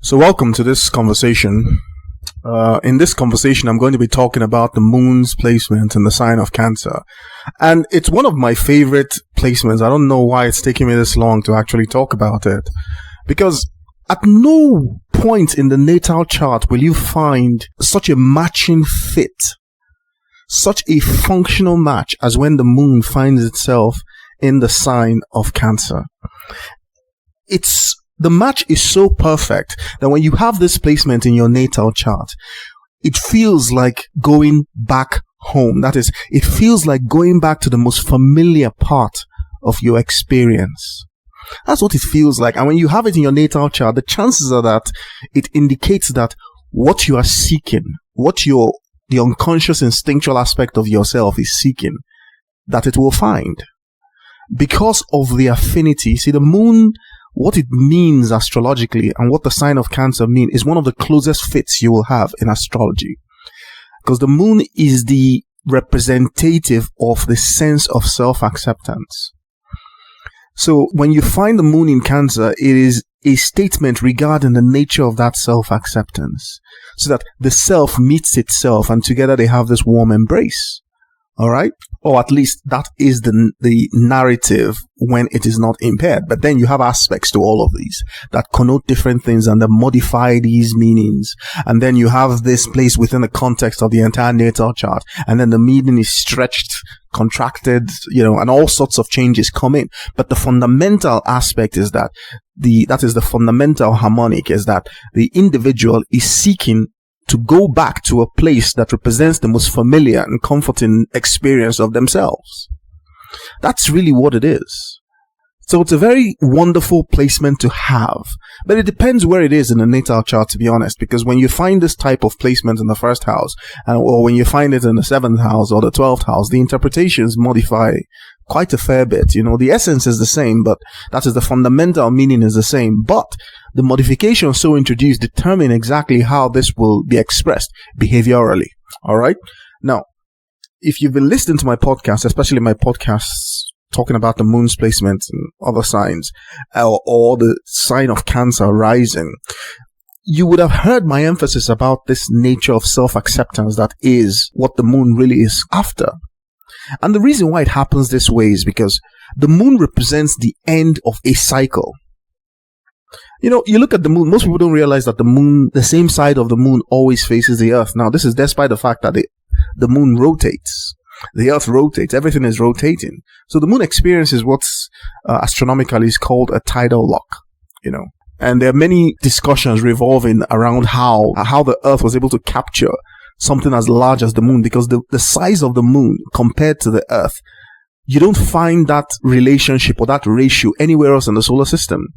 So welcome to this conversation. In this conversation, I'm going to be talking about the moon's placement in the sign of Cancer. And it's one of my favorite placements. I don't know why it's taking me this long to actually talk about it. Because at no point in the natal chart will you find such a matching fit, such a functional match as when the moon finds itself in the sign of Cancer. The match is so perfect that when you have this placement in your natal chart, it feels like going back home. That is, it feels like going back to the most familiar part of your experience. That's what it feels like. And when you have it in your natal chart, the chances are that it indicates that what you are seeking, what the unconscious instinctual aspect of yourself is seeking, that it will find. Because of the affinity. See, the moon, what it means astrologically and what the sign of Cancer mean is one of the closest fits you will have in astrology. Because the moon is the representative of the sense of self-acceptance. So when you find the moon in Cancer, it is a statement regarding the nature of that self-acceptance. So that the self meets itself and together they have this warm embrace. All right? Or at least that is the narrative when it is not impaired. But then you have aspects to all of these that connote different things and that modify these meanings. And then you have this place within the context of the entire natal chart. And then the meaning is stretched, contracted, and all sorts of changes come in. But the fundamental aspect is that that is the fundamental harmonic, is that the individual is seeking to go back to a place that represents the most familiar and comforting experience of themselves. That's really what it is. So it's a very wonderful placement to have. But it depends where it is in the natal chart, to be honest, because when you find this type of placement in the first house, or when you find it in the 7th house or the 12th house, the interpretations modify quite a fair bit. The essence is the same, but that is the fundamental meaning is the same. But the modifications so introduced determine exactly how this will be expressed behaviorally. All right. Now, if you've been listening to my podcast, especially my podcasts talking about the moon's placement and other signs, or the sign of Cancer rising, you would have heard my emphasis about this nature of self-acceptance that is what the moon really is after. And the reason why it happens this way is because the moon represents the end of a cycle. You look at the moon, most people don't realize that the same side of the moon always faces the earth. Now, this is despite the fact that the moon rotates. The earth rotates. Everything is rotating. So the moon experiences what's astronomically is called a tidal lock, And there are many discussions revolving around how the earth was able to capture something as large as the moon, because the size of the moon compared to the earth, you don't find that relationship or that ratio anywhere else in the solar system.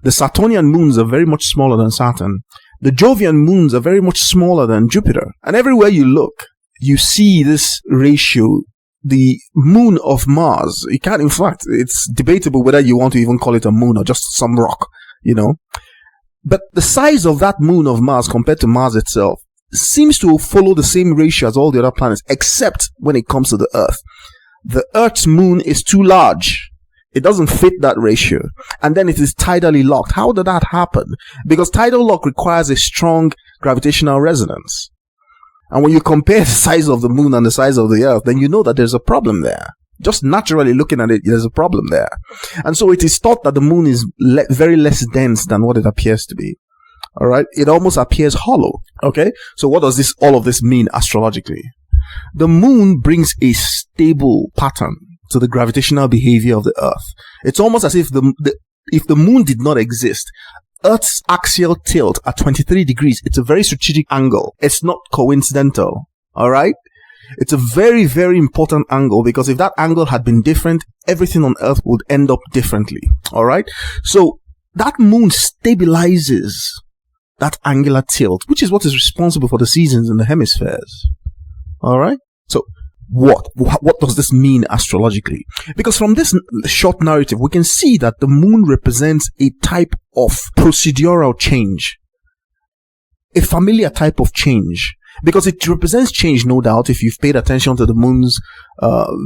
The Saturnian moons are very much smaller than Saturn. The Jovian moons are very much smaller than Jupiter. And everywhere you look, you see this ratio. The moon of Mars, in fact, it's debatable whether you want to even call it a moon or just some rock, But the size of that moon of Mars compared to Mars itself seems to follow the same ratio as all the other planets, except when it comes to the Earth. The Earth's moon is too large. It doesn't fit that ratio. And then it is tidally locked. How did that happen? Because tidal lock requires a strong gravitational resonance. And when you compare the size of the moon and the size of the Earth, then you know that there's a problem there. Just naturally looking at it, there's a problem there. And so it is thought that the moon is very less dense than what it appears to be. All right? It almost appears hollow. Okay? So what does all of this mean astrologically? The moon brings a stable pattern to the gravitational behavior of the Earth. It's almost as if if the moon did not exist, Earth's axial tilt at 23 degrees, it's a very strategic angle. It's not coincidental. All right? It's a very, very important angle, because if that angle had been different, everything on Earth would end up differently. All right? So that moon stabilizes that angular tilt, which is what is responsible for the seasons in the hemispheres. All right? So what does this mean astrologically? Because from this short narrative, we can see that the moon represents a type of procedural change, a familiar type of change. Because it represents change, no doubt. If you've paid attention to the moon's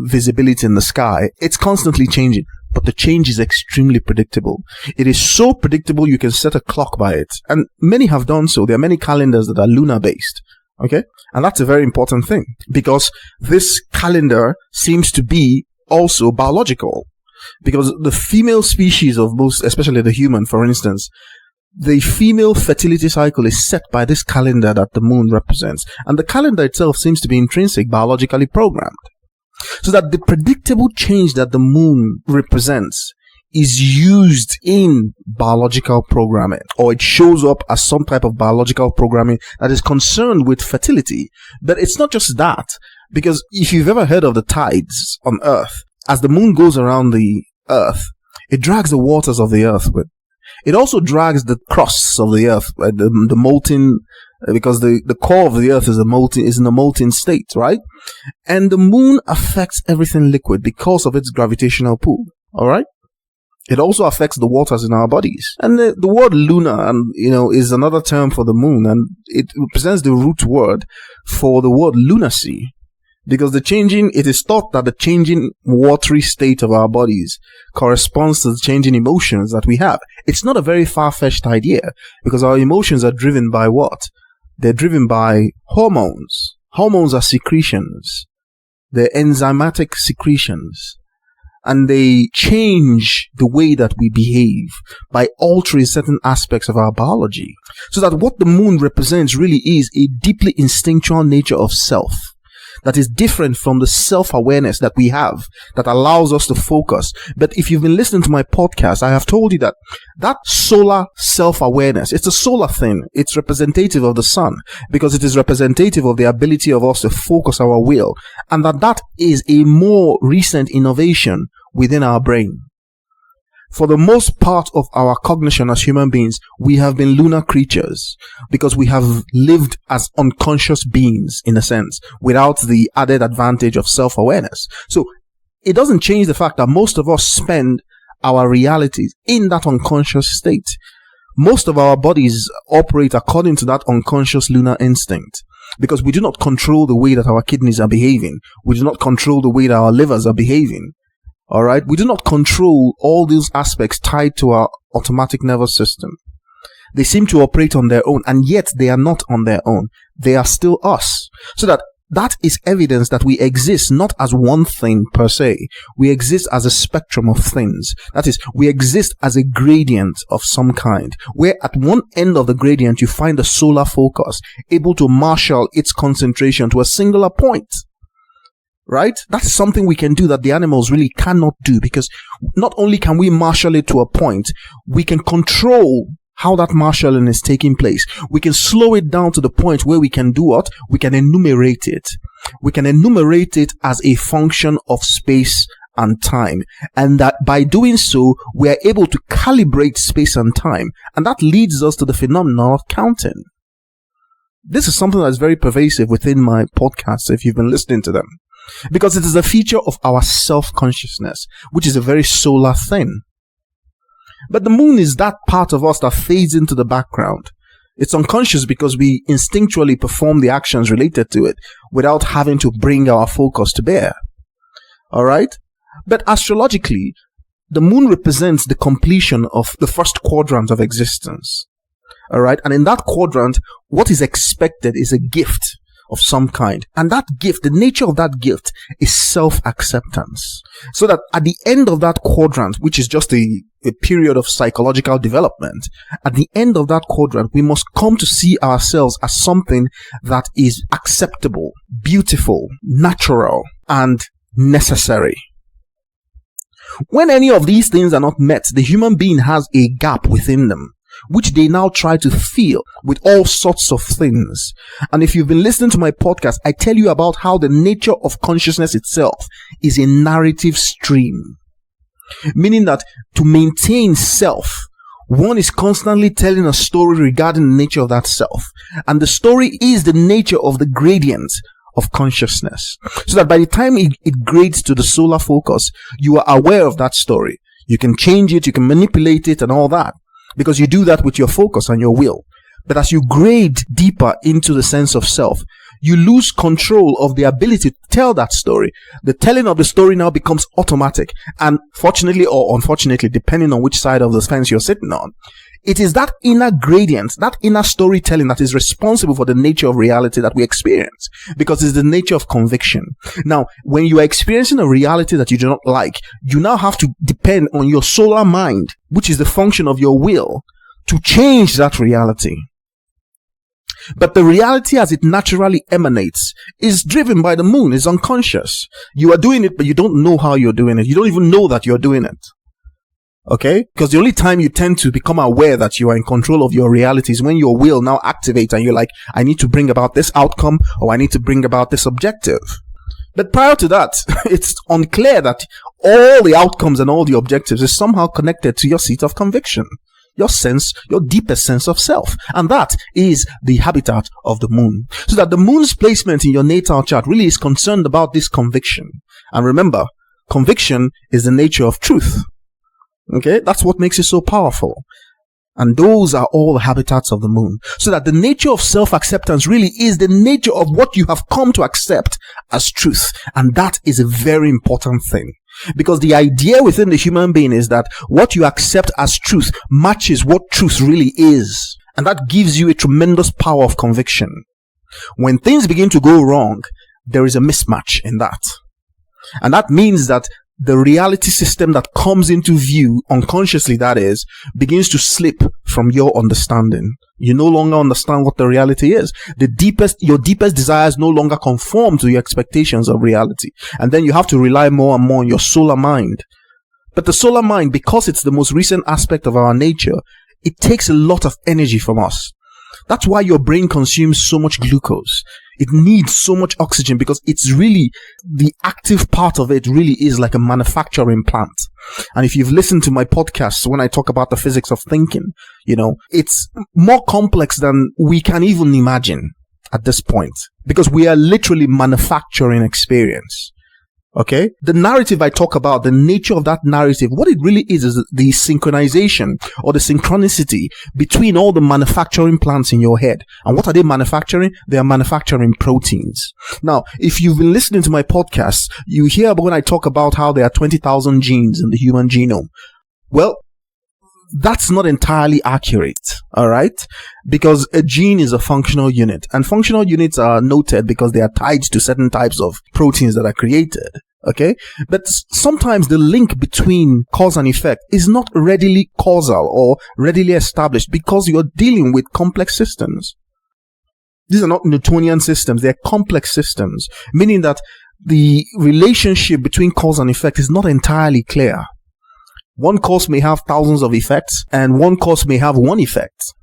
visibility in the sky, it's constantly changing. but the change is extremely predictable. It is so predictable you can set a clock by it. And many have done so. There are many calendars that are lunar based. Okay? And that's a very important thing, because this calendar seems to be also biological. Because the female species of most, especially the human, for instance, the female fertility cycle is set by this calendar that the moon represents. And the calendar itself seems to be intrinsic, biologically programmed. So that the predictable change that the moon represents is used in biological programming, or it shows up as some type of biological programming that is concerned with fertility. But it's not just that, because if you've ever heard of the tides on Earth, as the moon goes around the Earth, it drags the waters of the Earth with. It also drags the crusts of the Earth, the molten, because the core of the Earth is in a molten state, right? And the moon affects everything liquid because of its gravitational pull. All right. It also affects the waters in our bodies. And the word lunar, is another term for the moon, and it represents the root word for the word lunacy. Because it is thought that the changing watery state of our bodies corresponds to the changing emotions that we have. It's not a very far-fetched idea, because our emotions are driven by what? They're driven by hormones. Hormones are secretions. They're enzymatic secretions. And they change the way that we behave by altering certain aspects of our biology. So that what the moon represents really is a deeply instinctual nature of self that is different from the self-awareness that we have that allows us to focus. But if you've been listening to my podcast, I have told you that solar self-awareness, it's a solar thing. It's representative of the sun, because it is representative of the ability of us to focus our will, and that is a more recent innovation within our brain. For the most part of our cognition as human beings, we have been lunar creatures because we have lived as unconscious beings, in a sense, without the added advantage of self-awareness. So it doesn't change the fact that most of us spend our realities in that unconscious state. Most of our bodies operate according to that unconscious lunar instinct, because we do not control the way that our kidneys are behaving. We do not control the way that our livers are behaving. All right. We do not control all these aspects tied to our automatic nervous system. They seem to operate on their own, and yet they are not on their own. They are still us. So that is evidence that we exist not as one thing per se. We exist as a spectrum of things. That is, we exist as a gradient of some kind, where at one end of the gradient you find the solar focus, able to marshal its concentration to a singular point. Right? That's something we can do that the animals really cannot do, because not only can we marshal it to a point, we can control how that marshalling is taking place. We can slow it down to the point where we can do what? We can enumerate it. We can enumerate it as a function of space and time. And that by doing so, we are able to calibrate space and time. And that leads us to the phenomenon of counting. This is something that's very pervasive within my podcasts, if you've been listening to them. Because it is a feature of our self-consciousness, which is a very solar thing. But the moon is that part of us that fades into the background. It's unconscious because we instinctually perform the actions related to it without having to bring our focus to bear. Alright? But astrologically, the moon represents the completion of the first quadrant of existence. Alright? And in that quadrant, what is expected is a gift of some kind. And that gift, the nature of that gift is self-acceptance. So that at the end of that quadrant, which is just a period of psychological development, at the end of that quadrant, we must come to see ourselves as something that is acceptable, beautiful, natural, and necessary. When any of these things are not met, the human being has a gap within them, which they now try to fill with all sorts of things. And if you've been listening to my podcast, I tell you about how the nature of consciousness itself is a narrative stream. Meaning that to maintain self, one is constantly telling a story regarding the nature of that self. And the story is the nature of the gradient of consciousness. So that by the time it grades to the solar focus, you are aware of that story. You can change it, you can manipulate it and all that, because you do that with your focus and your will. But as you grade deeper into the sense of self, you lose control of the ability to tell that story. The telling of the story now becomes automatic. And fortunately or unfortunately, depending on which side of the fence you're sitting on, it is that inner gradient, that inner storytelling that is responsible for the nature of reality that we experience, because it's the nature of conviction. Now, when you are experiencing a reality that you do not like, you now have to depend on your solar mind, which is the function of your will, to change that reality. But the reality as it naturally emanates is driven by the moon, is unconscious. You are doing it, but you don't know how you're doing it. You don't even know that you're doing it. Okay? Because the only time you tend to become aware that you are in control of your reality is when your will now activates and you're like, I need to bring about this outcome, or I need to bring about this objective. But prior to that, it's unclear that all the outcomes and all the objectives is somehow connected to your seat of conviction, your sense, your deepest sense of self. And that is the habitat of the moon. So that the moon's placement in your natal chart really is concerned about this conviction. And remember, conviction is the nature of truth. Okay, that's what makes it so powerful. And those are all the habitats of the moon. So that the nature of self-acceptance really is the nature of what you have come to accept as truth. And that is a very important thing. Because the idea within the human being is that what you accept as truth matches what truth really is. And that gives you a tremendous power of conviction. When things begin to go wrong, there is a mismatch in that. And that means that the reality system that comes into view, unconsciously that is, begins to slip from your understanding. You no longer understand what the reality is. Your deepest desires no longer conform to your expectations of reality. And then you have to rely more and more on your solar mind. But the solar mind, because it's the most recent aspect of our nature, it takes a lot of energy from us. That's why your brain consumes so much glucose. It needs so much oxygen because it's really, the active part of it really is like a manufacturing plant. And if you've listened to my podcasts when I talk about the physics of thinking, it's more complex than we can even imagine at this point, because we are literally manufacturing experience. Okay? The narrative I talk about, the nature of that narrative, what it really is the synchronization or the synchronicity between all the manufacturing plants in your head. And what are they manufacturing? They are manufacturing proteins. Now, if you've been listening to my podcasts, you hear about when I talk about how there are 20,000 genes in the human genome. Well, that's not entirely accurate, alright? Because a gene is a functional unit, and functional units are noted because they are tied to certain types of proteins that are created, okay? But sometimes the link between cause and effect is not readily causal or readily established because you're dealing with complex systems. These are not Newtonian systems, they're complex systems, meaning that the relationship between cause and effect is not entirely clear. One cause may have thousands of effects, and one cause may have one effect.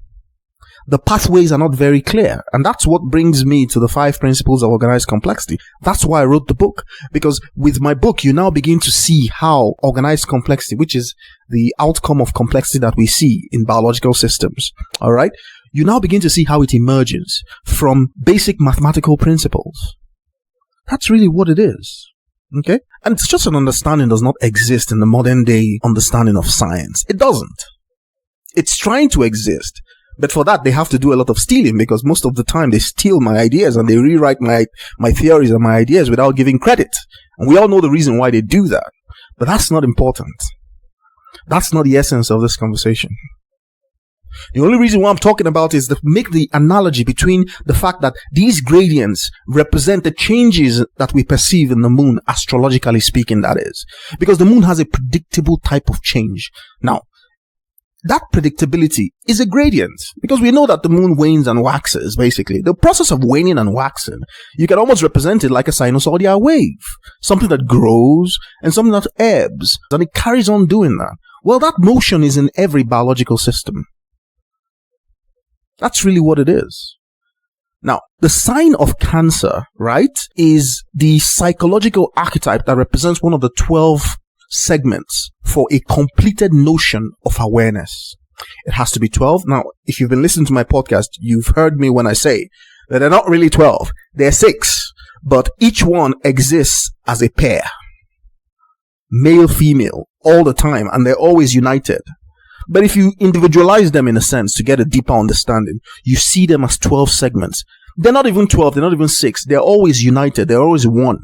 The pathways are not very clear, and that's what brings me to the 5 principles of organized complexity. That's why I wrote the book, because with my book, you now begin to see how organized complexity, which is the outcome of complexity that we see in biological systems, alright? You now begin to see how it emerges from basic mathematical principles. That's really what it is. Okay? And it's just an understanding does not exist in the modern day understanding of science. It doesn't. It's trying to exist. But for that, they have to do a lot of stealing, because most of the time they steal my ideas and they rewrite my theories and my ideas without giving credit. And we all know the reason why they do that. But that's not important. That's not the essence of this conversation. The only reason why I'm talking about is to make the analogy between the fact that these gradients represent the changes that we perceive in the moon, astrologically speaking, that is. Because the moon has a predictable type of change. Now, that predictability is a gradient, because we know that the moon wanes and waxes, basically. The process of waning and waxing, you can almost represent it like a sinusoidal wave. Something that grows and something that ebbs, and it carries on doing that. Well, that motion is in every biological system. That's really what it is. Now, the sign of Cancer, right, is the psychological archetype that represents one of the 12 segments for a completed notion of awareness. It has to be 12. Now, if you've been listening to my podcast, you've heard me when I say that they're not really 12. They're 6, but each one exists as a pair. Male, female, all the time, and they're always united. But if you individualize them in a sense to get a deeper understanding, you see them as 12 segments. They're not even 12, they're not even 6. They're always united, they're always one.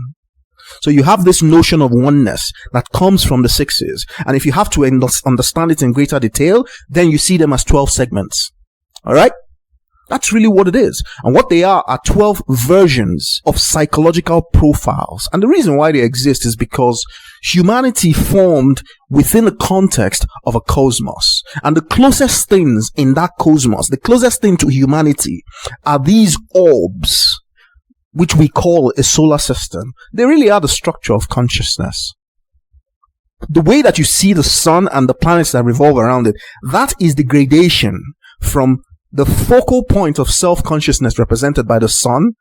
So you have this notion of oneness that comes from the 6s. And if you have to understand it in greater detail, then you see them as 12 segments. Alright? That's really what it is. And what they are 12 versions of psychological profiles. And the reason why they exist is because humanity formed within the context of a cosmos. And the closest things in that cosmos, the closest thing to humanity, are these orbs, which we call a solar system. They really are the structure of consciousness. The way that you see the sun and the planets that revolve around it, that is the gradation from the focal point of self-consciousness represented by the sun,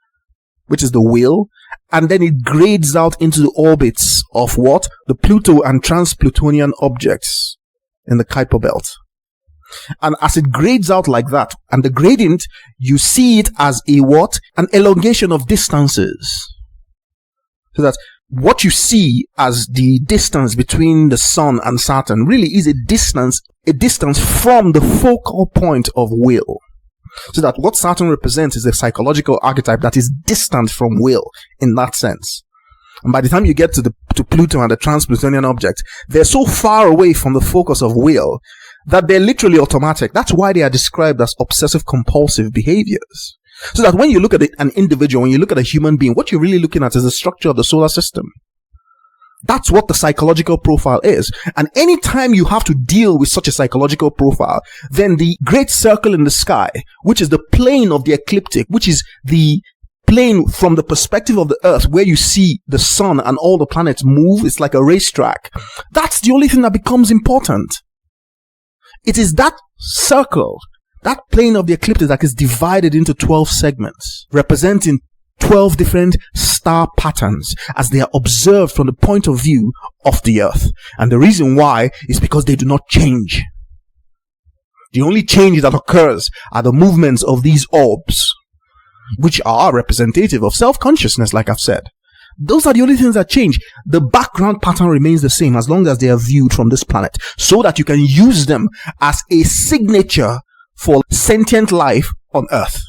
which is the will, and then it grades out into the orbits of what? The Pluto and trans-Plutonian objects in the Kuiper belt. And as it grades out like that, and the gradient, you see it as a what? An elongation of distances. So that what you see as the distance between the sun and Saturn really is a distance from the focal point of will. So that what Saturn represents is a psychological archetype that is distant from will in that sense. And by the time you get to Pluto and the trans-Plutonian object, they're so far away from the focus of will that they're literally automatic. That's why they are described as obsessive-compulsive behaviors. So that when you look at an individual, when you look at a human being, what you're really looking at is the structure of the solar system. That's what the psychological profile is. And anytime you have to deal with such a psychological profile, then the great circle in the sky, which is the plane of the ecliptic, which is the plane from the perspective of the Earth, where you see the sun and all the planets move, it's like a racetrack. That's the only thing that becomes important. It is that circle, that plane of the ecliptic, that is divided into 12 segments, representing 12 different star patterns as they are observed from the point of view of the Earth. And the reason why is because they do not change. The only change that occurs are the movements of these orbs, which are representative of self-consciousness, like I've said. Those are the only things that change. The background pattern remains the same as long as they are viewed from this planet, so that you can use them as a signature for sentient life on Earth.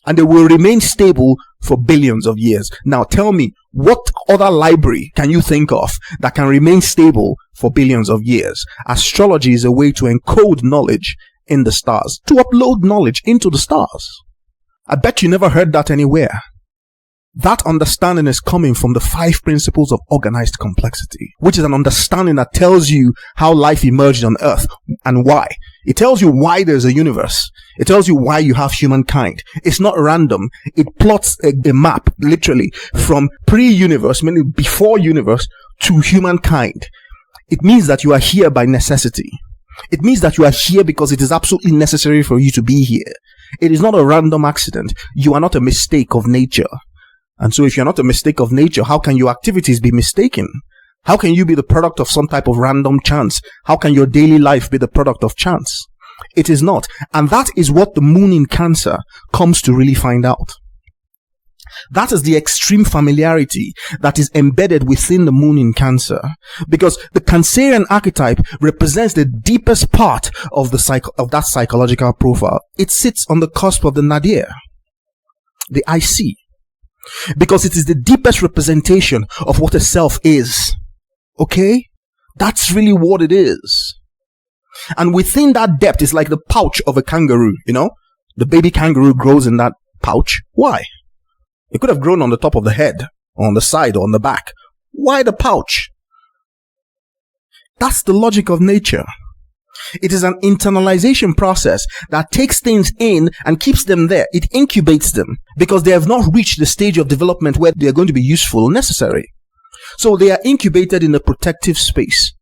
And they will remain stable for billions of years. Now tell me, what other library can you think of that can remain stable for billions of years? Astrology is a way to encode knowledge in the stars, to upload knowledge into the stars. I bet you never heard that anywhere. That understanding is coming from the 5 principles of organized complexity, which is an understanding that tells you how life emerged on Earth and why. It tells you why there's a universe. It tells you why you have humankind. It's not random. It plots a map, literally, from pre-universe, meaning before universe, to humankind. It means that you are here by necessity. It means that you are here because it is absolutely necessary for you to be here. It is not a random accident. You are not a mistake of nature. And so if you're not a mistake of nature, how can your activities be mistaken? How can you be the product of some type of random chance? How can your daily life be the product of chance? It is not. And that is what the moon in Cancer comes to really find out. That is the extreme familiarity that is embedded within the moon in Cancer. Because the Cancerian archetype represents the deepest part of that psychological profile. It sits on the cusp of the nadir, the IC. Because it is the deepest representation of what a self is. Okay? That's really what it is. And within that depth is like the pouch of a kangaroo, you know? The baby kangaroo grows in that pouch. Why? It could have grown on the top of the head, or on the side, or on the back. Why the pouch? That's the logic of nature. It is an internalization process that takes things in and keeps them there. It incubates them because they have not reached the stage of development where they are going to be useful or necessary. So they are incubated in a protective space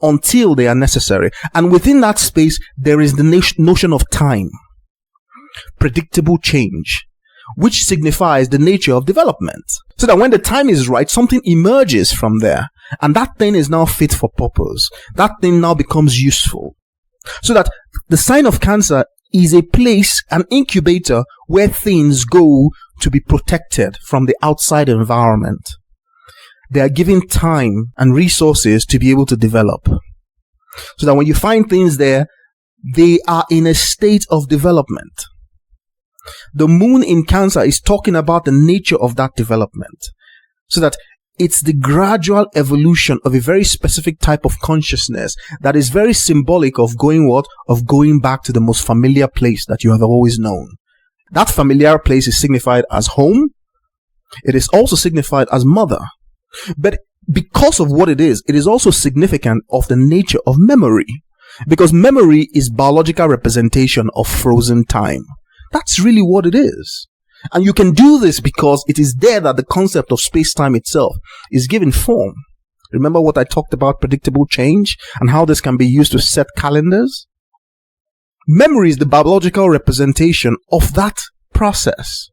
until they are necessary. And within that space, there is the notion of time, predictable change, which signifies the nature of development. So that when the time is right, something emerges from there. And that thing is now fit for purpose. That thing now becomes useful. So that the sign of Cancer is a place, an incubator, where things go to be protected from the outside environment. They are given time and resources to be able to develop. So that when you find things there, they are in a state of development. the moon in Cancer is talking about the nature of that development. So that it's the gradual evolution of a very specific type of consciousness that is very symbolic of going what? Of going back to the most familiar place that you have always known. That familiar place is signified as home. It is also signified as mother. But because of what it is also significant of the nature of memory. Because memory is biological representation of frozen time. That's really what it is. And you can do this because it is there that the concept of space-time itself is given form. Remember what I talked about predictable change and how this can be used to set calendars? Memory is the biological representation of that process.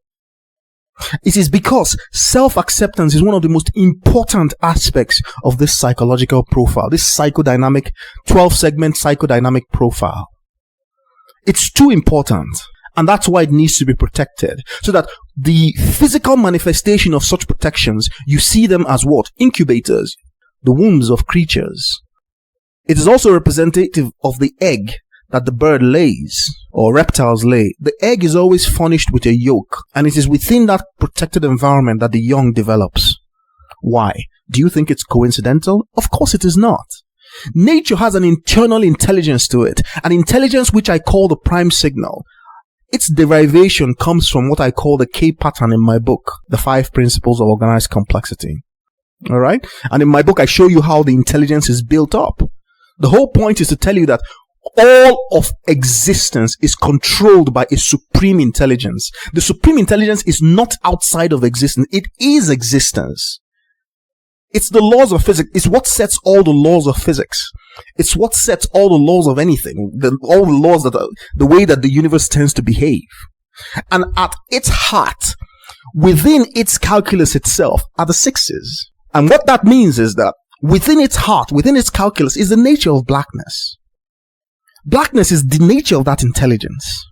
It is because self-acceptance is one of the most important aspects of this psychological profile, this psychodynamic, 12-segment psychodynamic profile. It's too important. And that's why it needs to be protected. So that the physical manifestation of such protections, you see them as what? Incubators, the wombs of creatures. It is also representative of the egg that the bird lays, or reptiles lay. The egg is always furnished with a yolk, and it is within that protected environment that the young develops. Why? Do you think it's coincidental? Of course it is not. Nature has an internal intelligence to it, an intelligence which I call the prime signal. Its derivation comes from what I call the K pattern in my book, The 5 Principles of Organized Complexity. Alright? And in my book, I show you how the intelligence is built up. The whole point is to tell you that all of existence is controlled by a supreme intelligence. The supreme intelligence is not outside of existence. It is existence. It's the laws of physics. It's what sets all the laws of physics. It's what sets all the laws of anything. All the laws that are the way that the universe tends to behave. And at its heart, within its calculus itself, are the sixes. And what that means is that within its heart, within its calculus, is the nature of blackness. Blackness is the nature of that intelligence.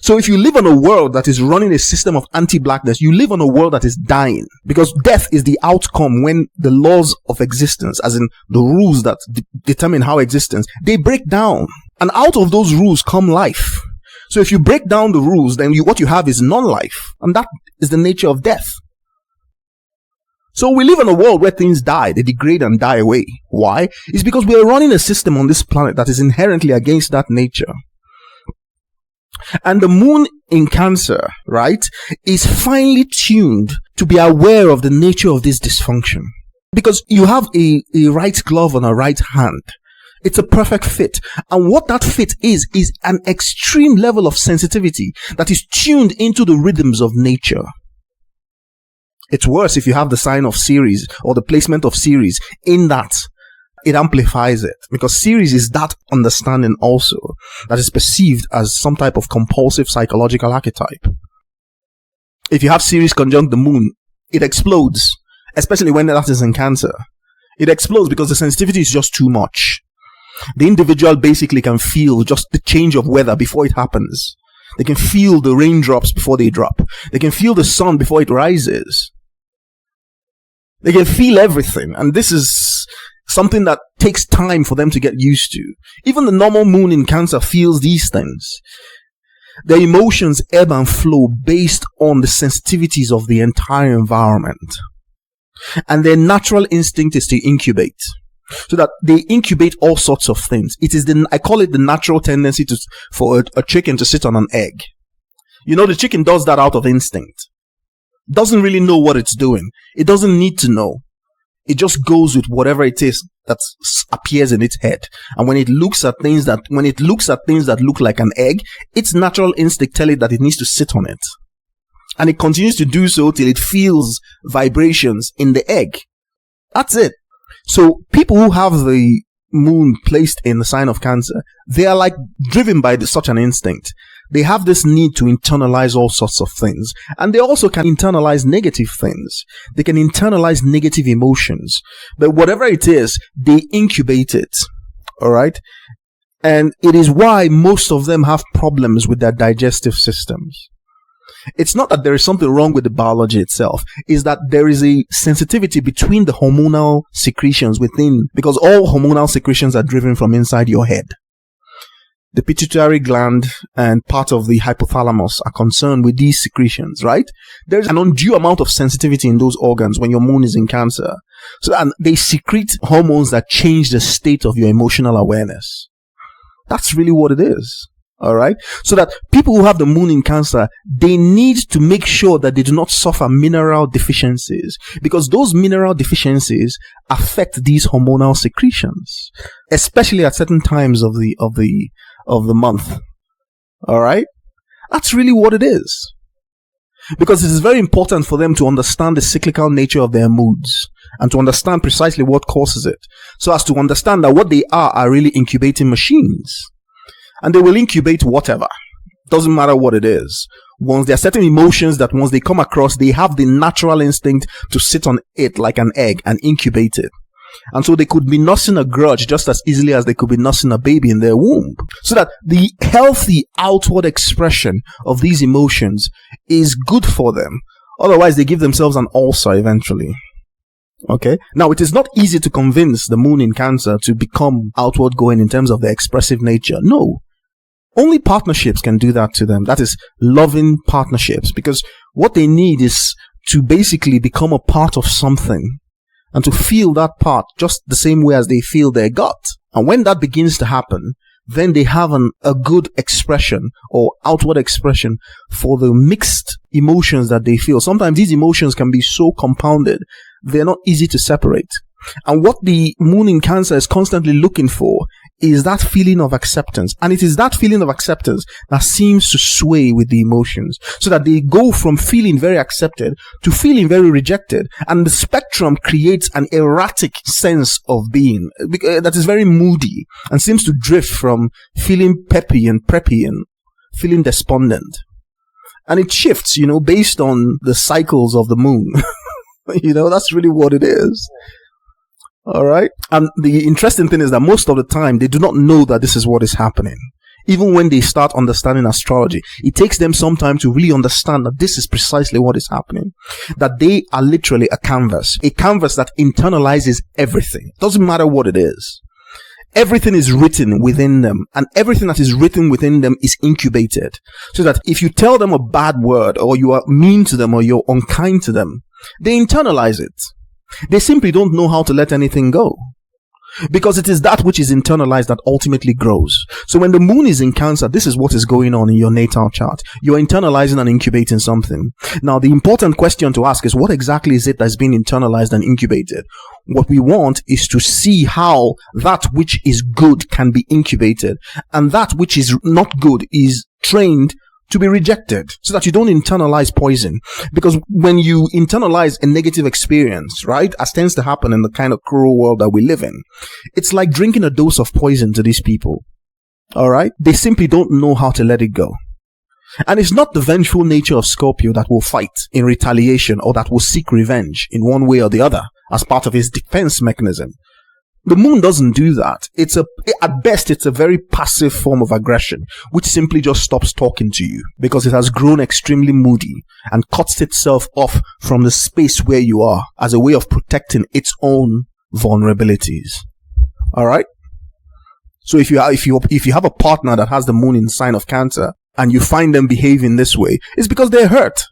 So if you live on a world that is running a system of anti-blackness, you live on a world that is dying. Because death is the outcome when the laws of existence, as in the rules that determine how existence, they break down. And out of those rules come life. So if you break down the rules, then what you have is non-life. And that is the nature of death. So we live in a world where things die, they degrade and die away. Why? It's because we are running a system on this planet that is inherently against that nature. And the moon in Cancer, right, is finely tuned to be aware of the nature of this dysfunction. Because you have a right glove on a right hand. It's a perfect fit. And what that fit is an extreme level of sensitivity that is tuned into the rhythms of nature. It's worse if you have the sign of Ceres or the placement of Ceres in that. It amplifies it, because Ceres is that understanding also that is perceived as some type of compulsive psychological archetype. If you have Ceres conjunct the moon, it explodes, especially when that is in Cancer. It explodes because the sensitivity is just too much. The individual basically can feel just the change of weather before it happens. They can feel the raindrops before they drop. They can feel the sun before it rises. They can feel everything, and this is something that takes time for them to get used to. Even the normal moon in Cancer feels these things. Their emotions ebb and flow based on the sensitivities of the entire environment. And their natural instinct is to incubate. So that they incubate all sorts of things. It is I call it the natural tendency for a chicken to sit on an egg. You know, the chicken does that out of instinct. Doesn't really know what it's doing. It doesn't need to know. It just goes with whatever it is that appears in its head. And when it looks at things that look like an egg, its natural instinct tells it that it needs to sit on it. And it continues to do so till it feels vibrations in the egg. That's it. So people who have the moon placed in the sign of Cancer, they are like driven by such an instinct. They have this need to internalize all sorts of things. And they also can internalize negative things. They can internalize negative emotions. But whatever it is, they incubate it. Alright? And it is why most of them have problems with their digestive systems. It's not that there is something wrong with the biology itself. It's that there is a sensitivity between the hormonal secretions within, because all hormonal secretions are driven from inside your head. the pituitary gland and part of the hypothalamus are concerned with these secretions, right? There's an undue amount of sensitivity in those organs when your moon is in Cancer. So, and they secrete hormones that change the state of your emotional awareness. That's really what it is. All right. So that people who have the moon in Cancer, they need to make sure that they do not suffer mineral deficiencies, because those mineral deficiencies affect these hormonal secretions, especially at certain times of the month. All right. That's really what it is, because it is very important for them to understand the cyclical nature of their moods and to understand precisely what causes it, so as to understand that what they are really incubating machines. And they will incubate whatever. Doesn't matter what it is. Once there are certain emotions that once they come across, they have the natural instinct to sit on it like an egg and incubate it. And so they could be nursing a grudge just as easily as they could be nursing a baby in their womb. So that the healthy outward expression of these emotions is good for them. Otherwise, they give themselves an ulcer eventually. Okay. Now, it is not easy to convince the moon in Cancer to become outward going in terms of their expressive nature. No. Only partnerships can do that to them. That is, loving partnerships. Because what they need is to basically become a part of something and to feel that part just the same way as they feel their gut. And when that begins to happen, then they have a good expression or outward expression for the mixed emotions that they feel. Sometimes these emotions can be so compounded, they're not easy to separate. And what the moon in Cancer is constantly looking for is that feeling of acceptance. And it is that feeling of acceptance that seems to sway with the emotions, so that they go from feeling very accepted to feeling very rejected. And the spectrum creates an erratic sense of being that is very moody and seems to drift from feeling peppy and preppy and feeling despondent. And it shifts, based on the cycles of the moon. That's really what it is. All right. And the interesting thing is that most of the time they do not know that this is what is happening. Even when they start understanding astrology, it takes them some time to really understand that this is precisely what is happening. That they are literally a canvas that internalizes everything. Doesn't matter what it is. Everything is written within them, and everything that is written within them is incubated. So that if you tell them a bad word, or you are mean to them, or you're unkind to them, they internalize it. They simply don't know how to let anything go, because it is that which is internalized that ultimately grows. So when the moon is in Cancer, this is what is going on in your natal chart. You're internalizing and incubating something. Now, the important question to ask is, what exactly is it that's being internalized and incubated? What we want is to see how that which is good can be incubated, and that which is not good is trained to be rejected, so that you don't internalize poison. Because when you internalize a negative experience, right, as tends to happen in the kind of cruel world that we live in, it's like drinking a dose of poison to these people. All right? They simply don't know how to let it go. And it's not the vengeful nature of Scorpio that will fight in retaliation or that will seek revenge in one way or the other as part of his defense mechanism. The moon doesn't do that. At best, it's a very passive form of aggression, which simply just stops talking to you because it has grown extremely moody and cuts itself off from the space where you are as a way of protecting its own vulnerabilities. All right. So if you have a partner that has the moon in the sign of Cancer and you find them behaving this way, it's because they're hurt.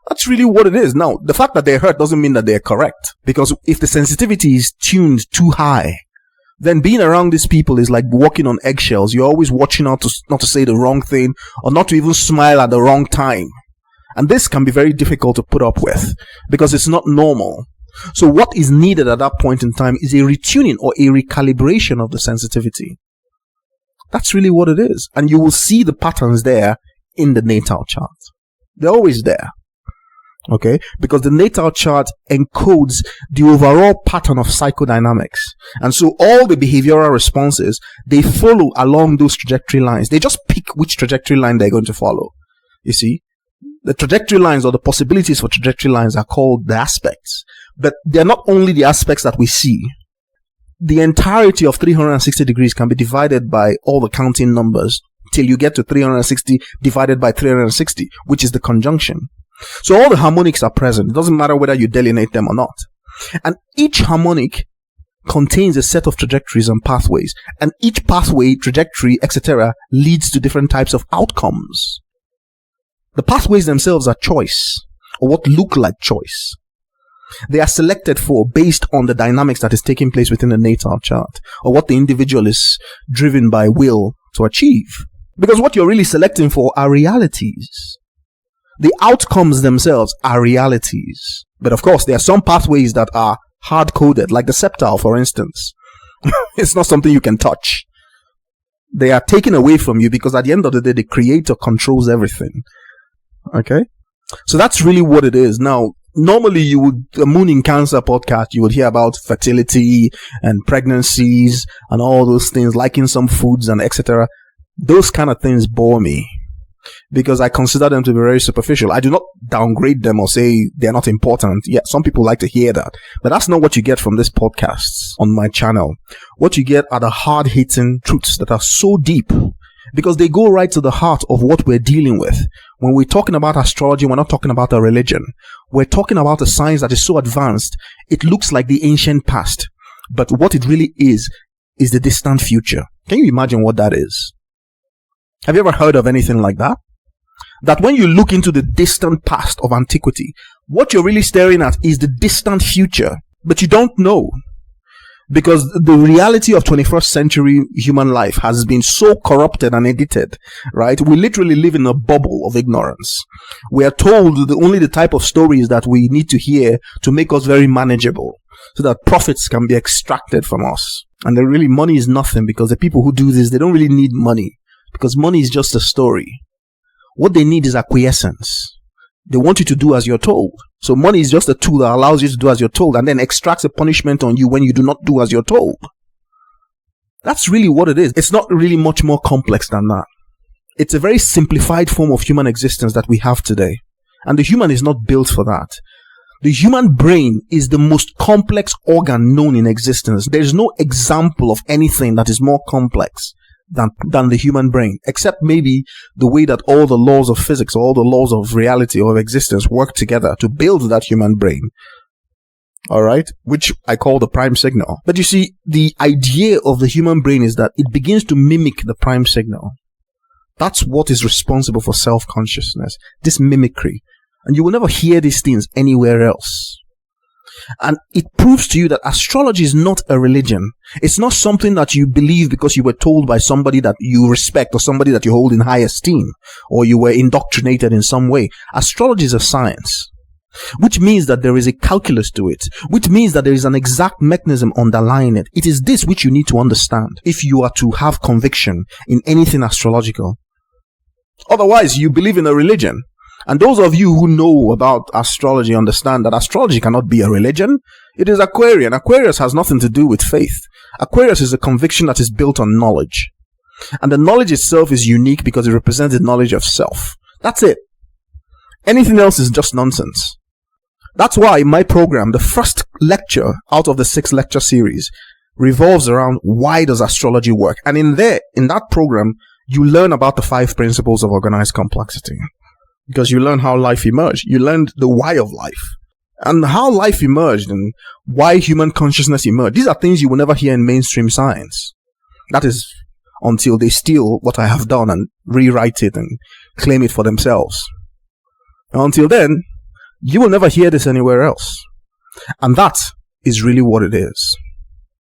That's really what it is. Now, the fact that they're hurt doesn't mean that they're correct, because if the sensitivity is tuned too high, then being around these people is like walking on eggshells. You're always watching out not to say the wrong thing or not to even smile at the wrong time. And this can be very difficult to put up with because it's not normal. So what is needed at that point in time is a retuning or a recalibration of the sensitivity. That's really what it is. And you will see the patterns there in the natal chart. They're always there. Okay, because the natal chart encodes the overall pattern of psychodynamics. And so all the behavioral responses, they follow along those trajectory lines. They just pick which trajectory line they're going to follow. You see, the trajectory lines or the possibilities for trajectory lines are called the aspects. But they're not only the aspects that we see. The entirety of 360 degrees can be divided by all the counting numbers till you get to 360 divided by 360, which is the conjunction. So all the harmonics are present. It doesn't matter whether you delineate them or not. And each harmonic contains a set of trajectories and pathways. And each pathway, trajectory, etc. leads to different types of outcomes. The pathways themselves are choice, or what look like choice. They are selected for based on the dynamics that is taking place within the natal chart, or what the individual is driven by will to achieve. Because what you're really selecting for are realities. The outcomes themselves are realities. But of course, there are some pathways that are hard-coded, like the septal, for instance. It's not something you can touch. They are taken away from you because at the end of the day, the creator controls everything. Okay? So that's really what it is. Now, normally the Moon in Cancer podcast, you would hear about fertility and pregnancies and all those things, liking some foods and etc. Those kind of things bore me because I consider them to be very superficial. I do not downgrade them or say they're not important. Yeah, some people like to hear that, but that's not what you get from this podcast on my channel. What you get are the hard-hitting truths that are so deep because they go right to the heart of what we're dealing with. When we're talking about astrology, we're not talking about a religion. We're talking about a science that is so advanced, it looks like the ancient past. But what it really is the distant future. Can you imagine what that is? Have you ever heard of anything like that? That when you look into the distant past of antiquity, what you're really staring at is the distant future. But you don't know. Because the reality of 21st century human life has been so corrupted and edited, right? We literally live in a bubble of ignorance. We are told only the type of stories that we need to hear to make us very manageable, so that profits can be extracted from us. And then really money is nothing, because the people who do this, they don't really need money, because money is just a story. What they need is acquiescence. They want you to do as you're told. So money is just a tool that allows you to do as you're told and then extracts a punishment on you when you do not do as you're told. That's really what it is. It's not really much more complex than that. It's a very simplified form of human existence that we have today. And the human is not built for that. The human brain is the most complex organ known in existence. There's no example of anything that is more complex than the human brain, except maybe the way that all the laws of physics, all the laws of reality or of existence work together to build that human brain. All right, which I call the prime signal. But you see, the idea of the human brain is that it begins to mimic the prime signal. That's what is responsible for self-consciousness, this mimicry. And you will never hear these things anywhere else. And it proves to you that astrology is not a religion. It's not something that you believe because you were told by somebody that you respect or somebody that you hold in high esteem, or you were indoctrinated in some way. Astrology is a science, which means that there is a calculus to it, which means that there is an exact mechanism underlying it. It is this which you need to understand if you are to have conviction in anything astrological. Otherwise, you believe in a religion. And those of you who know about astrology understand that astrology cannot be a religion. It is Aquarian. Aquarius has nothing to do with faith. Aquarius is a conviction that is built on knowledge. And the knowledge itself is unique because it represents the knowledge of self. That's it. Anything else is just nonsense. That's why my program, the first lecture out of the 6-lecture series, revolves around why does astrology work. And in that program, you learn about the 5 principles of organized complexity. Because you learn how life emerged. You learned the why of life. And how life emerged and why human consciousness emerged. These are things you will never hear in mainstream science. That is until they steal what I have done and rewrite it and claim it for themselves. And until then, you will never hear this anywhere else. And that is really what it is.